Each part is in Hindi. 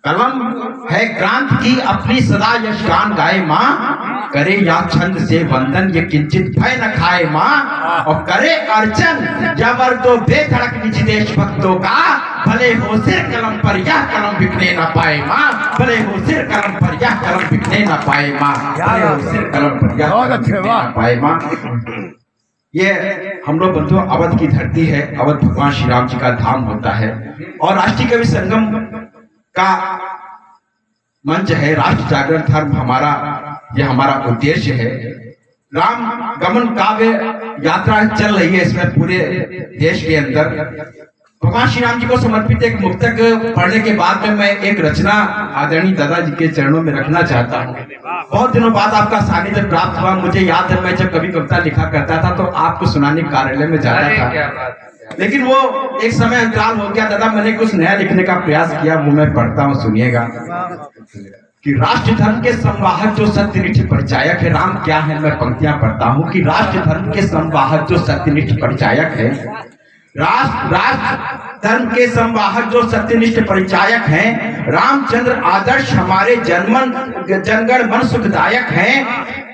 कलम है क्रांत की अपनी सदा यश गान गाए माँ, करे या छंद से वंदन ये किंचित भय न खाए माँ, और करे अर्चन जबर दो बेधड़क निज देश भक्तों का, भले हो सिर कलम पर यह कलम बिकने न पाए माँ, भले हो सिर कलम पर यह कलम बिकने न पाए माँ, भले हो सिर कलम पर यह कलम बिकने न पाए माँ। ये हम लोग बंधुओं अवध की धरती है, अवध भगवान श्री राम जी का धाम होता है और राष्ट्रीय कवि संगम का मंच है। राष्ट्र जागरण धर्म हमारा, यह हमारा उद्देश्य है। राम गमन काव्य यात्रा चल रही है इसमें पूरे देश के अंदर। भगवान श्री राम जी को समर्पित एक मुक्तक पढ़ने के बाद में मैं एक रचना आदरणीय दादाजी के चरणों में रखना चाहता हूँ। बहुत दिनों बाद आपका सानिध्य प्राप्त हुआ। मुझे याद है मैं जब कभी कविता लिखा करता था तो आपको सुनाने कार्यालय में जाता था, लेकिन वो एक समय अंतराल हो गया। दादा मैंने कुछ नया लिखने का प्रयास किया, वो मैं पढ़ता हूँ, सुनिएगा कि राष्ट्र धर्म के संवाहक जो सत्यनिष्ठ परिचायक है। राम क्या है, मैं पंक्तियां पढ़ता हूँ कि राष्ट्र धर्म के संवाहक जो सत्यनिष्ठ परिचायक है, राष्ट्र धर्म के संवाहक जो सत्यनिष्ठ परिचायक हैं, रामचंद्र आदर्श हमारे जनगण मन सुखदायक हैं।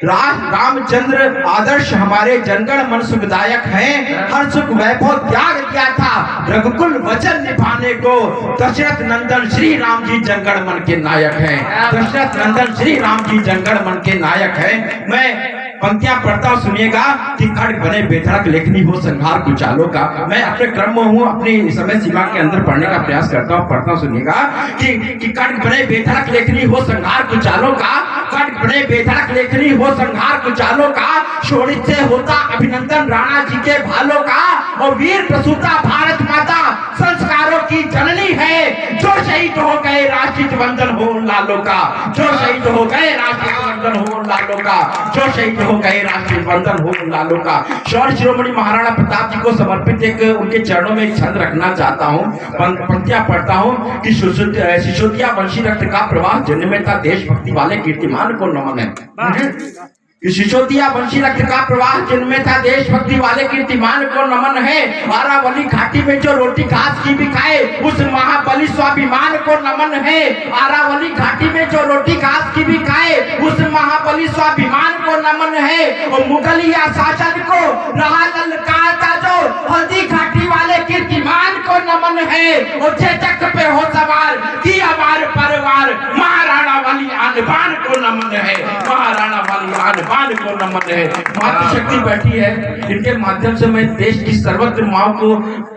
रामचंद्र आदर्श हमारे जनगण मन सुखदायक हैं। हर सुख वैभव त्याग दिया था रघुकुल वचन निभाने को, दशरथ नंदन श्री राम जी जनगण मन के नायक हैं। दशरथ नंदन श्री राम जी जनगण मन के नायक हैं। मैं पंक्तियां पढ़ता हूं, सुनिएगा कि खड्ग बने बेधड़क लेखनी हो संहार कुचालों का। मैं अपने क्रम में हूं, अपनी समय सीमा के अंदर पढ़ने का प्रयास करता हूं, पढ़ता हूं, सुनिएगा कि खड्ग बने बेधड़क लेखनी हो संहार कुचालों का, खड्ग बने बेधड़क लेखनी हो संहार कुचालों का, शोणित से होता अभिनंदन राणा जी के भालों का, और वीर प्रसूता भारत माता संस्कारों की जननी है। जो शहीद हो गए राष्ट्रीय वंदन हो लालों का, जो शहीद हो गए राष्ट्रीय वंदन हो लालों का, जो शहीद हो गए राष्ट्रीय वंदन हो लालों का। शौर्य शिरोमणि महाराणा प्रताप जी को समर्पित एक उनके चरणों में एक छंद रखना चाहता हूँ। पंक्तियां पढ़ता हूँ कि सिसोदिया वंशी रक्त का प्रवाह जन्मे था, देशभक्ति वाले कीर्तिमान को नमन है। सिसोदिया वंशी रक्त का प्रवाह जिनमें था, देशभक्ति वाले कीर्तिमान को नमन है। अरावली घाटी में जो रोटी घास की भी खाए, उस महाबली स्वाभिमान को नमन है। अरावली घाटी में जो रोटी घास की भी खाए, उस महाबली स्वाभिमान को नमन है। और मुगलिया शासन को रहा ललकारता जो हल्दी घाटी वाले कीर्तिमान को नमन है। और चेचक पे हो सवार की हमारे परिवार, महाराणा वाली आन बान को नमन है, महाराणा वाली आन को नमन है। मातृशक्ति बैठी है, इनके माध्यम से मैं देश की सर्वत्र माओ को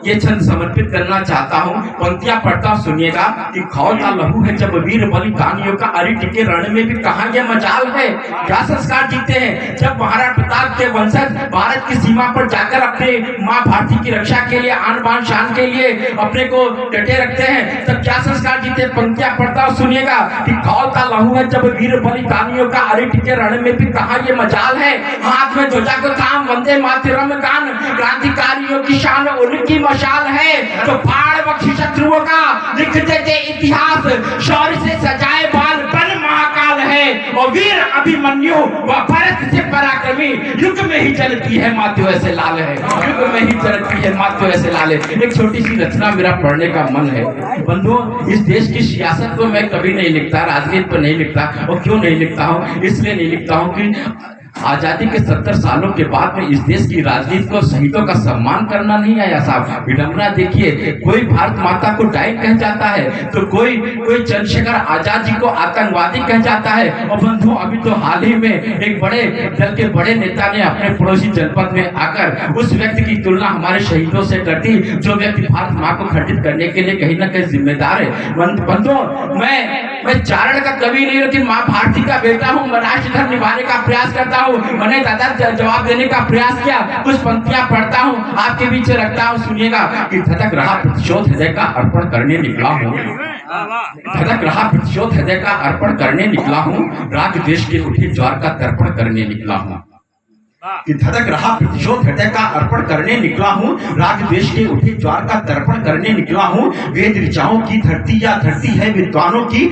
ये छंद समर्पित करना चाहता हूँ। पंक्तियां पढ़ता हूँ, सुनिएगा कि खौलता लहू है जब वीर बलि दानियों का, अरि टिके रण में भी कहाँ ये मजाल है। क्या संस्कार जीते हैं जब महाराणा प्रताप के वंशज भारत की सीमा पर जाकर अपने माँ भारती की रक्षा के लिए, आन बान शान के लिए अपने को डटे रखते हैं, तब क्या संस्कार जीते। पंक्तियां पढ़ता हूँ, सुनिएगा कि खौलता लहू है जब वीर बलि दानियों का, अरि टिके रण में भी कहाँ ये मजाल है। हाथ में ध्वजा को थाम वंदे मातरम गान, क्रांतिकारियों की शान उनकी मशाल है। तो फाड़ बख्शी शत्रुओं का लिख देते इतिहास, शौर्य से सजाए बाल बन महाकाल है। और वीर अभिमन्यु व भरत से पराक्रमी, युग में ही चलती है माथ्यो ऐसे लाल है, युग में ही चलती है माथ्यो ऐसे लाल है। एक छोटी सी रचना मेरा पढ़ने का मन है। बंधुओं, इस देश की सियासत को मैं कभी नहीं लिखता, राजनीति पर नहीं लिखता। और क्यों नहीं लिखता हूँ, इसलिए नहीं लिखता हूँ कि आजादी के 70 सालों के बाद में इस देश की राजनीति को शहीदों का सम्मान करना नहीं आया साहब। विडंबना देखिए, कोई भारत माता को डायन कह जाता है, तो कोई चंद्रशेखर आजाद जी को आतंकवादी कह जाता है। और बंधुओं, अभी तो हाल ही में एक बड़े दल के बड़े नेता ने अपने पड़ोसी जनपद में आकर उस व्यक्ति की तुलना हमारे शहीदों से कर दी, जो व्यक्ति भारत माँ को खंडित करने के लिए कहीं ना कहीं जिम्मेदार है। बंधुओं, मैं चारण का कवि नहीं, लेकिन माँ भारती का बेटा हूँ। मैं राष्ट्र धर्म निभाने का प्रयास करता हूँ। मैंने दादा जवाब देने का प्रयास किया, कुछ पंक्तियां पढ़ता हूँ, आपके बीच रखता हूँ, सुनिएगा कि धधक रहा प्रतिशोध हृदय का अर्पण करने निकला हूँ, धधक रहा प्रतिशोध हृदय का अर्पण करने निकला हूँ, राज देश के उठे ज्वार का तर्पण करने निकला हूँ। कि धड़क रहा प्रतिशोध हृदय का अर्पण करने निकला हूँ, राग द्वेष के उठे ज्वार का तर्पण करने निकला हूँ। वेद ऋचाओं की धरती या धरती है विद्वानों की,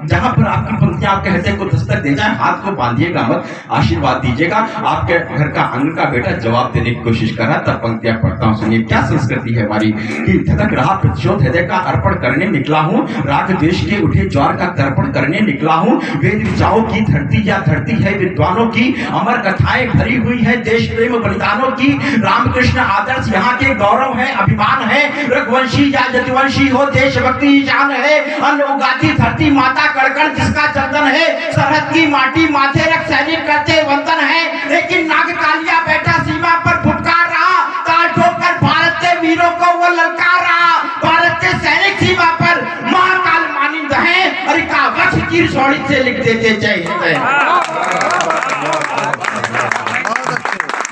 जहां पर आपकी पंक्तियां आपके हृदय को दस्तक दे जाए, हाथ को बांधिएगा मत, आशीर्वाद दीजिएगा। आपके घर का आंगन का बेटा जवाब देने की कोशिश कर रहा, तब पंक्तियां पढ़ता हूँ। सुनिए क्या संस्कृति है हमारी कि धड़क रहा प्रतिशोध हृदय का अर्पण करने निकला हूँ, राग द्वेष के उठे ज्वार का तर्पण करने निकला हूँ। वेद ऋचाओं की धरती या धरती है विद्वानों की, अमर कथाएं भरी हुई है देश प्रेम बलिदानों की। रामकृष्ण आदर्श यहाँ के गौरव है, अभिमान है, रघुवंशी या यदुवंशी हो देशभक्ति ही जान है। अन्न उगाती धरती माता कड़कड़ जिसका चंदन है, सरहद की माटी माथे रख सैनिक करते वंदन है। लेकिन नागकालिया बैठा सीमा पर फुटकार रहा, ताल ठोकर भारत के वीरों को वो ललकार रहा। भारत के सैनिक सीमा पर महाकाल मानिंद है, अरे का वक्ष चीर शौर्य से लिख देते जय हिंद।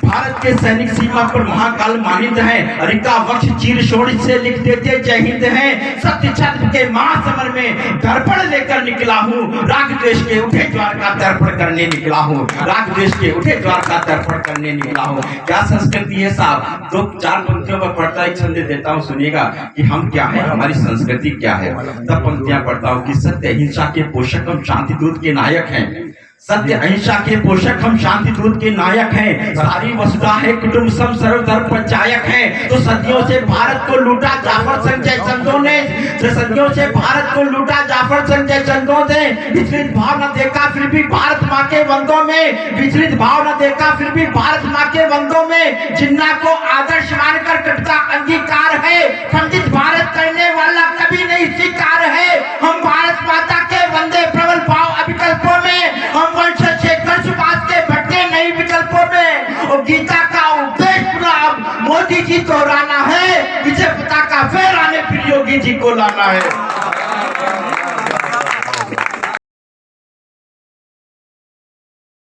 भारत के सैनिक सीमा पर महाकाल मानिंद है, अरिका वक्ष चीर शोर से लिख देते जय हिंद है। सत्य छत्र के महासमर में दर्पण लेकर निकला हूँ, राग द्वेष के उठे ज्वार का तर्पण करने निकला हूँ, राग द्वेष के उठे ज्वार का तर्पण करने निकला हूँ। क्या संस्कृति है साहब, दो चार पंक्तियों में पढ़ता ही छंद देता हूँ, सुनिएगा कि हम क्या है, हमारी संस्कृति क्या है। तब पंक्तियां पढ़ता हूँ कि सत्य अहिंसा के पोषक हम शांति दूत के नायक हैं, सत्य अहिंसा के पोषक हम शांति दूत के नायक हैं। सारी वसुधा है कुटुंब सम सर्वधर्म पंचायक हैं। तो सदियों से भारत को लूटा जाफर संग जयचंदों ने, सदियों से भारत को लूटा जाफर संग जयचंदों ने। विचलित भाव न देखा फिर भी भारत माँ के वंदों में, विचलित भाव न देखा फिर भी भारत माँ के वंदों में। जिन्ना को आदर्श मानकर कटता अंगीकार है, खंडित भारत करने वाला कभी नहीं स्वीकार है। हम भारत माता के वंदे प्रबल भाव अविकल्पों में, हम वंशज से कर्जबाज के भटके नहीं विकल्पों में। और गीता का उपदेश पूरा अब मोदी जी को लाना है, विजय पताका फहराने फिर योगी जी को लाना है।